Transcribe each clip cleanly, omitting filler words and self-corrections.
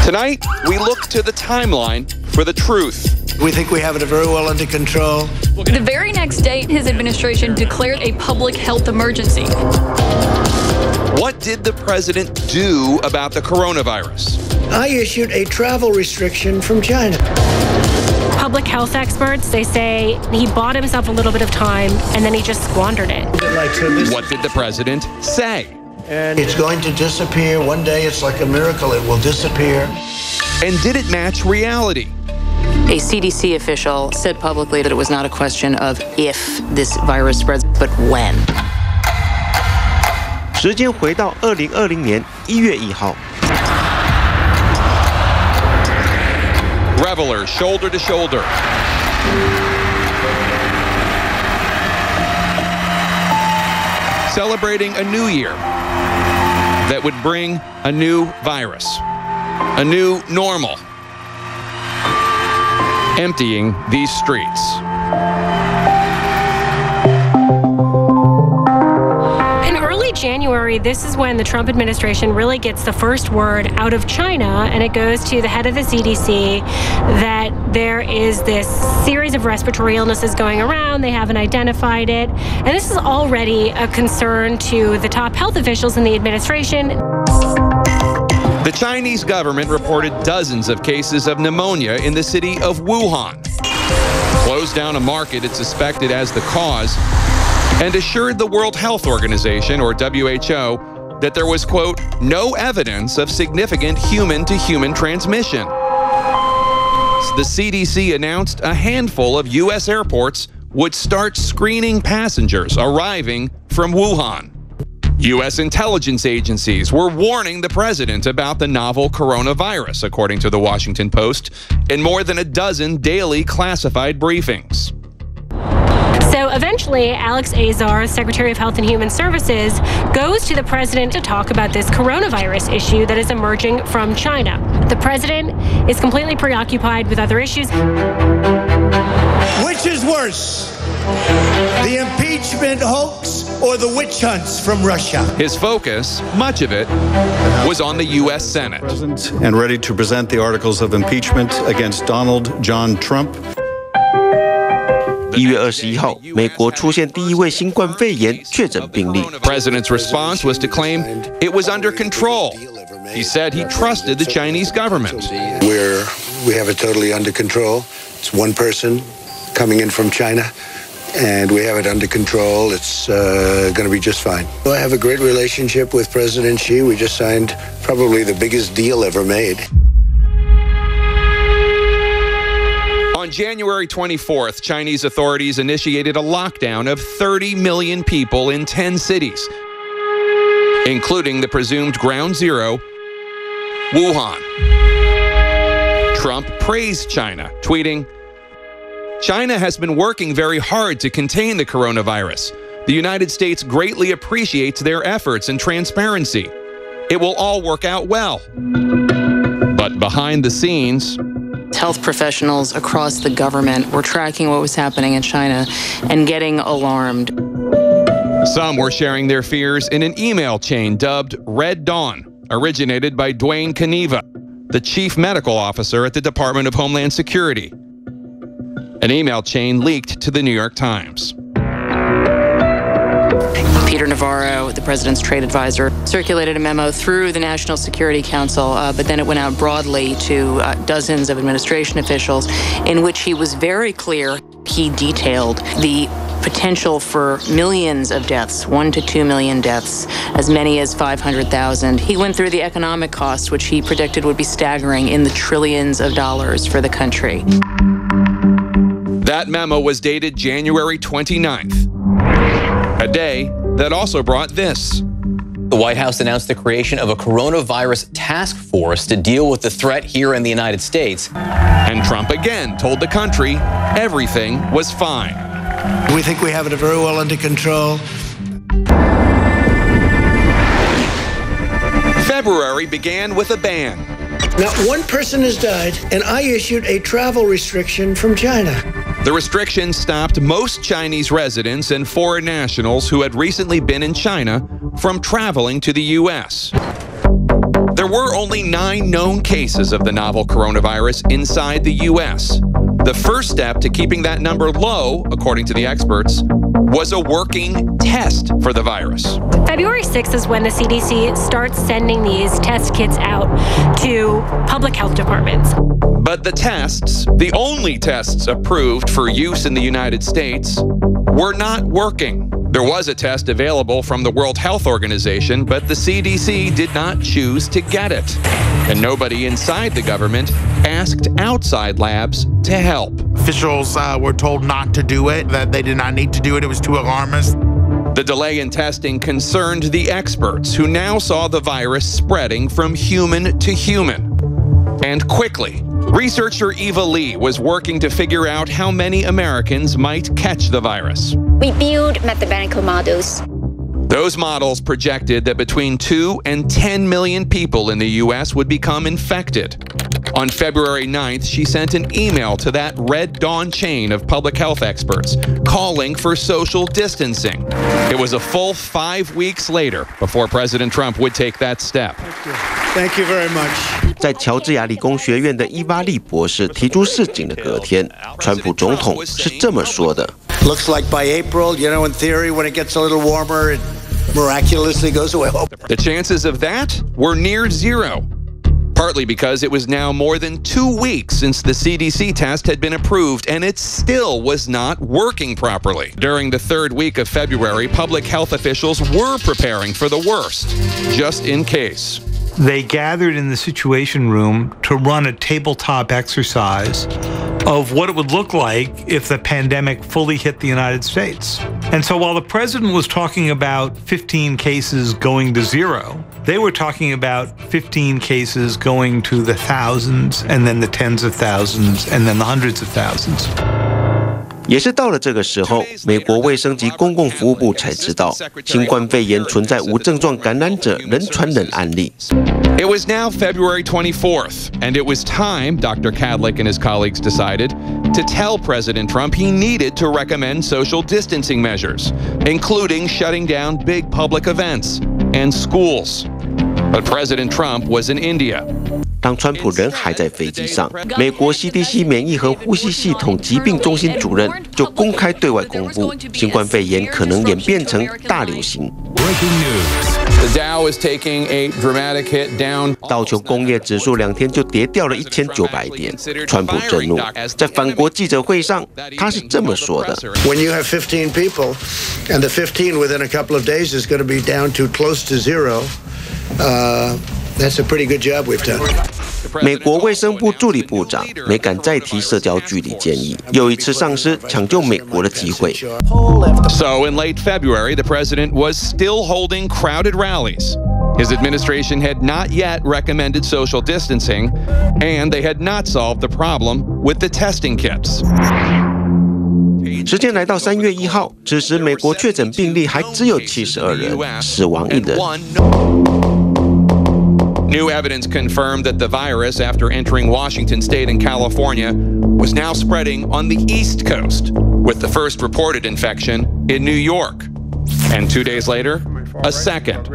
Tonight, we look to the timeline for the truth. We think we have it very well under control. The very next day, his administration declared a public health emergency. What did the president do about the coronavirus? I issued a travel restriction from China. Public health experts, they say he bought himself a little bit of time and then he just squandered it. What did the president say? And it's going to disappear. One day, it's like a miracle. It will disappear. And did it match reality? A CDC official said publicly that it was not a question of if this virus spreads, but when. 时间回到2020年1月1号。 Revelers shoulder to shoulder. Celebrating a new year that would bring a new virus, a new normal, emptying these streets. January, this is when the Trump administration really gets the first word out of China, and it goes to the head of the CDC that there is this series of respiratory illnesses going around. They haven't identified it. And this is already a concern to the top health officials in the administration. The Chinese government reported dozens of cases of pneumonia in the city of Wuhan, closed down a market it suspected as the cause, and assured the World Health Organization, or WHO, that there was, quote, no evidence of significant human-to-human transmission. The CDC announced a handful of U.S. airports would start screening passengers arriving from Wuhan. U.S. intelligence agencies were warning the president about the novel coronavirus, according to the Washington Post, in more than a dozen daily classified briefings. So eventually, Alex Azar, Secretary of Health and Human Services, goes to the president to talk about this coronavirus issue that is emerging from China. The president is completely preoccupied with other issues. Which is worse, the impeachment hoax or the witch hunts from Russia? His focus, much of it, was on the U.S. Senate. Present and ready to present the articles of impeachment against Donald John Trump. 1月21号，美国出现第一位新冠肺炎确诊病例。 President's response was to claim it was under control. He said he trusted the Chinese government. We have it totally under control. It's one person coming in from China, and we have it under control. It's going to be just fine. I have a great relationship with President Xi. We just signed probably the biggest deal ever made. On January 24th, Chinese authorities initiated a lockdown of 30 million people in 10 cities, including the presumed ground zero, Wuhan. Trump praised China, tweeting, China has been working very hard to contain the coronavirus. The United States greatly appreciates their efforts and transparency. It will all work out well. But behind the scenes, Health professionals across the government were tracking what was happening in China and getting alarmed. Some were sharing their fears in an email chain dubbed Red Dawn, originated by Duane Caneva, the chief medical officer at the Department of Homeland Security. An email chain leaked to the New York Times. Peter Navarro, the president's trade advisor, circulated a memo through the National Security Council, but then it went out broadly to dozens of administration officials, in which he was very clear. He detailed the potential for millions of deaths, 1 to 2 million deaths, as many as 500,000. He went through the economic costs, which he predicted would be staggering in the trillions of dollars for the country. That memo was dated January 29th, a day that also brought this. The White House announced the creation of a coronavirus task force to deal with the threat here in the United States. And Trump again told the country everything was fine. We think we have it very well under control. February began with a ban. Not one person has died, and I issued a travel restriction from China. The restriction stopped most Chinese residents and foreign nationals who had recently been in China from traveling to the U.S. There were only 9 known cases of the novel coronavirus inside the U.S. The first step to keeping that number low, according to the experts, was a working test for the virus. February 6th is when the CDC starts sending these test kits out to public health departments. But the tests, the only tests approved for use in the United States, were not working. There was a test available from the World Health Organization, but the CDC did not choose to get it. And nobody inside the government asked outside labs to help. Officials were told not to do it, that they did not need to do it. It was too alarmist. The delay in testing concerned the experts who now saw the virus spreading from human to human. And quickly, researcher Eva Lee was working to figure out how many Americans might catch the virus. We build mathematical models. Those models projected that between 2 and 10 million people in the U.S. would become infected. On February 9th, she sent an email to that Red Dawn chain of public health experts calling for social distancing. It was a full 5 weeks later before President Trump would take that step. Thank you very much. 在乔治亚理工学院的伊娃利博士提出示警的隔天，川普总统是这么说的 Looks like by April, you know, in theory, when it gets a little warmer, it miraculously goes away. The chances of that were near zero. Partly because it was now more than 2 weeks since the CDC test had been approved, and it still was not working properly. During the 3rd week of February, public health officials were preparing for the worst, just in case. They gathered in the Situation Room to run a tabletop exercise of what it would look like if the pandemic fully hit the United States. And so while the president was talking about 15 cases going to zero, they were talking about 15 cases going to the thousands, and then the tens of thousands, and then the hundreds of thousands. 也是到了这个时候，美国卫生及公共服务部才知道，新冠肺炎存在无症状感染者人传人案例。It was now February 24th, and it was time, Dr. Kadlik and his colleagues decided, to tell President Trump he needed to recommend social distancing measures, including shutting down big public events and schools. But President Trump was in India. 当川普人还在飞机上，美国 CDC 免疫和呼吸系统疾病中心主任就公开对外公布，新冠肺炎可能演变成大流行。The Dow is taking a dramatic hit down. 道琼工业指数2天就跌掉了1900点。川普震怒，在反国记者会上，他是这么说的 When you have 15 people, and the 15 within a couple of days is going to be down to close to zero, that's a pretty good job we've done. 美国卫生部助理部长没敢再提社交距离建议，又一次丧失抢救美国的机会。So in late February, the president was still holding crowded rallies. His administration had not yet recommended social distancing, and they had not solved the problem with the testing kits. 时间来到3月1号，此时美国确诊病例还只有72人，死亡1人。New evidence confirmed that the virus, after entering Washington state and California, was now spreading on the East Coast, with the first reported infection in New York. And 2 days later, a second.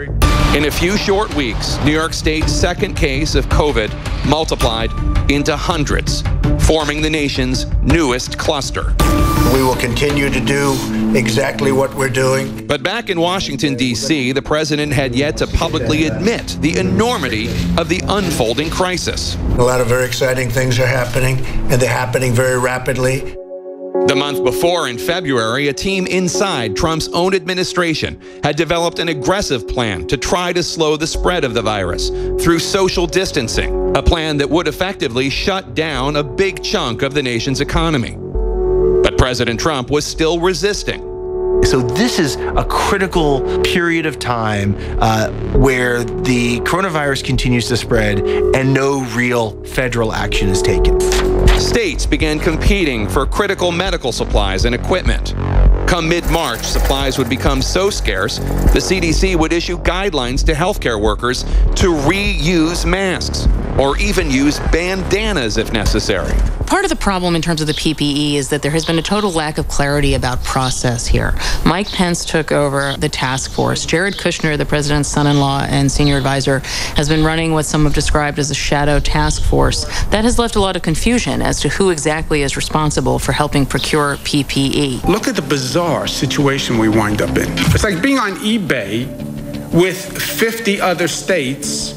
In a few short weeks, New York State's second case of COVID multiplied into hundreds, forming the nation's newest cluster. We will continue to do exactly what we're doing. But back in Washington, D.C., the president had yet to publicly admit the enormity of the unfolding crisis. A lot of very exciting things are happening, and they're happening very rapidly. The month before, in February, a team inside Trump's own administration had developed an aggressive plan to try to slow the spread of the virus through social distancing, a plan that would effectively shut down a big chunk of the nation's economy. But President Trump was still resisting. So this is a critical period of time where the coronavirus continues to spread and no real federal action is taken. States began competing for critical medical supplies and equipment. Come mid-March, supplies would become so scarce, the CDC would issue guidelines to healthcare workers to reuse masks. or even use bandanas if necessary. Part of the problem in terms of the PPE is that there has been a total lack of clarity about process here. Mike Pence took over the task force. Jared Kushner, the president's son-in-law and senior advisor, has been running what some have described as a shadow task force. That has left a lot of confusion as to who exactly is responsible for helping procure PPE. Look at the bizarre situation we wind up in. It's like being on eBay with 50 other states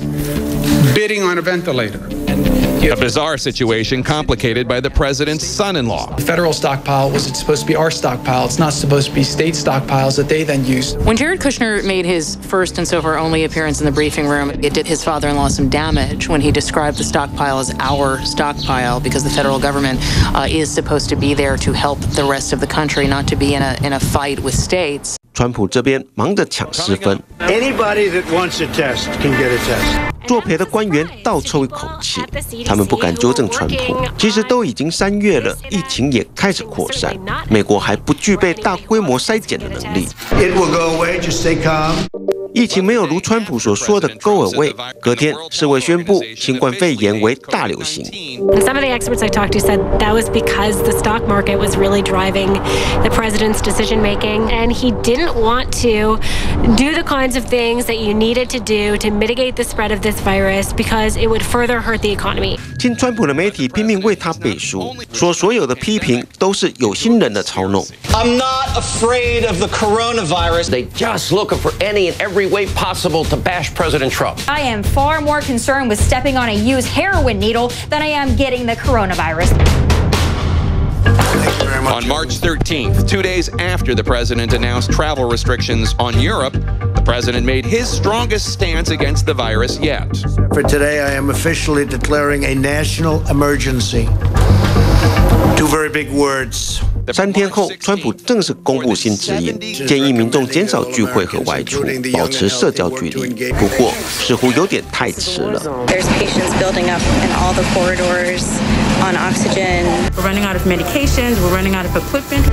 bidding on a ventilator. A bizarre situation complicated by the president's son-in-law. The federal stockpile was supposed to be our stockpile. It's not supposed to be state stockpiles that they then use. When Jared Kushner made his first and so far only appearance in the briefing room, it did his father-in-law some damage when he described the stockpile as our stockpile because the federal government is supposed to be there to help the rest of the country, not to be in a fight with states. 川普这边忙着抢失分。Anybody that wants a test can get a test. 作陪的官员倒抽一口气，他们不敢纠正川普。其实都已经3月了，疫情也开始扩散，美国还不具备大规模筛检的能力。It will go away. Just stay calm. 疫情没有如川普所说的 go away， 隔天世卫宣布新冠肺炎为大流行。Some of the experts I talked to said that was because the stock market was really driving the president's decision making, and he didn't want to do the kinds of things that you needed to do to mitigate the spread of this virus because it would further hurt the economy. 亲川普的媒体拼命为他背书，说所有的批评都是有心人的操弄。I'm not afraid of the coronavirus. They just looking for any and every way possible to bash President Trump. I am far more concerned with stepping on a used heroin needle than I am getting the coronavirus. On March 13th, 2 days after the president announced travel restrictions on Europe, the president made his strongest stance against the virus yet. For today, I am officially declaring a national emergency. Two very big words. 3天后，川普正式公布新指引，建议民众减少聚会和外出，保持社交距离。不过，似乎有点太迟了。There's patients building up in all the corridors on oxygen. We're running out of medications. We're running out of equipment.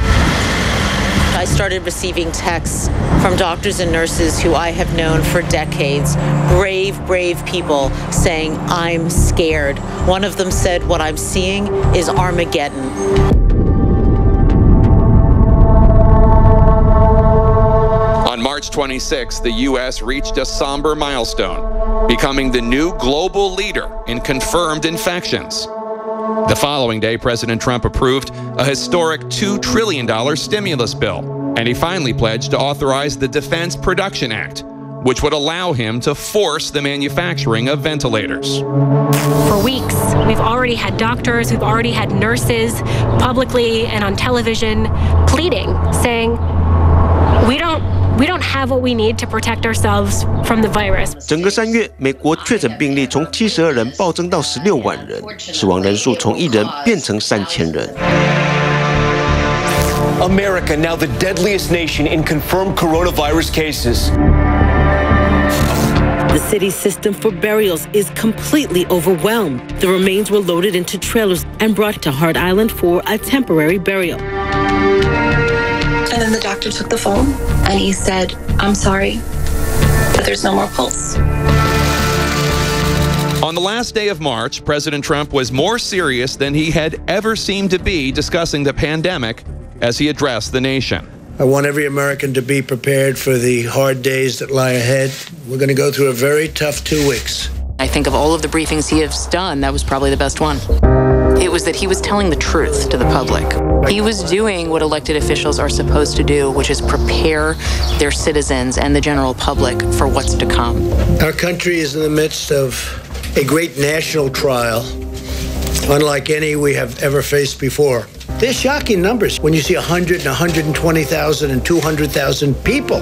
I started receiving texts from doctors and nurses who I have known for decades, brave people saying, I'm scared. One of them said, what I'm seeing is Armageddon. On March 26th, the U.S. reached a somber milestone, becoming the new global leader in confirmed infections. The following day, President Trump approved a historic $2 trillion stimulus bill, and he finally pledged to authorize the Defense Production Act, which would allow him to force the manufacturing of ventilators. For weeks, we've already had doctors, we've already had nurses publicly and on television pleading, saying, we don't have what we need to protect ourselves from the virus. 整个3月，美国确诊病例从72人暴增到16万人，死亡人数从1人变成3000人。America, now the deadliest nation in confirmed coronavirus cases. The city's system for burials is completely overwhelmed. The remains were loaded into trailers and brought to Hart Island for a temporary burial. And then the doctor took the phone and he said, I'm sorry, but there's no more pulse. On the last day of March, President Trump was more serious than he had ever seemed to be discussing the pandemic as he addressed the nation. I want every American to be prepared for the hard days that lie ahead. We're going to go through a very tough 2 weeks. I think of all of the briefings he has done, that was probably the best one. It was that he was telling the truth to the public. He was doing what elected officials are supposed to do, which is prepare their citizens and the general public for what's to come. Our country is in the midst of a great national trial, unlike any we have ever faced before. They're shocking numbers when you see 100 and 120,000 and 200,000 people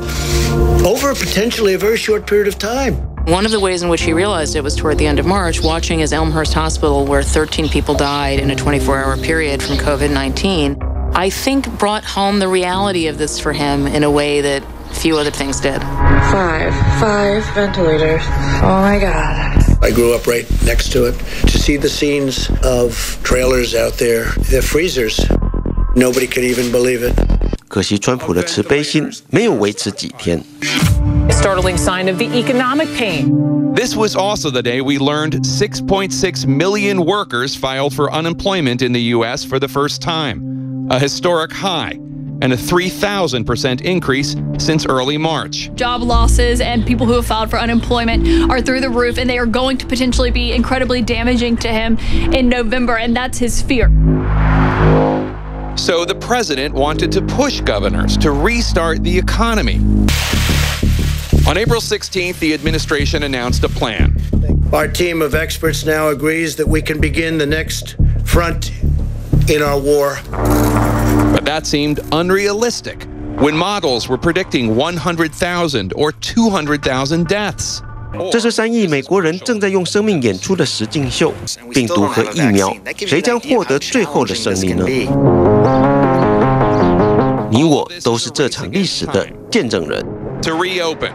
over potentially a very short period of time. One of the ways in which he realized it was toward the end of March, watching his Elmhurst Hospital, where 13 people died in a 24-hour period from COVID-19, I think brought home the reality of this for him in a way that few other things did. Five ventilators. Oh my God. I grew up right next to it. To see the scenes of trailers out there, they're freezers. Nobody could even believe it. 可惜川普的慈悲心没有维持几天。A startling sign of the economic pain. This was also the day we learned 6.6 million workers filed for unemployment in the U.S. for the first time, a historic high, and a 3,000% increase since early March. Job losses and people who have filed for unemployment are through the roof, and they are going to potentially be incredibly damaging to him in November, and that's his fear. So the president wanted to push governors to restart the economy. On April 16th, the administration announced a plan. Our team of experts now agrees that we can begin the next front in our war. But that seemed unrealistic when models were predicting 100,000 or 200,000 deaths. 这是3亿美国人正在用生命演出的实境秀，病毒和疫苗，谁将获得最后的胜利呢？你我都是这场历史的见证人。To reopen,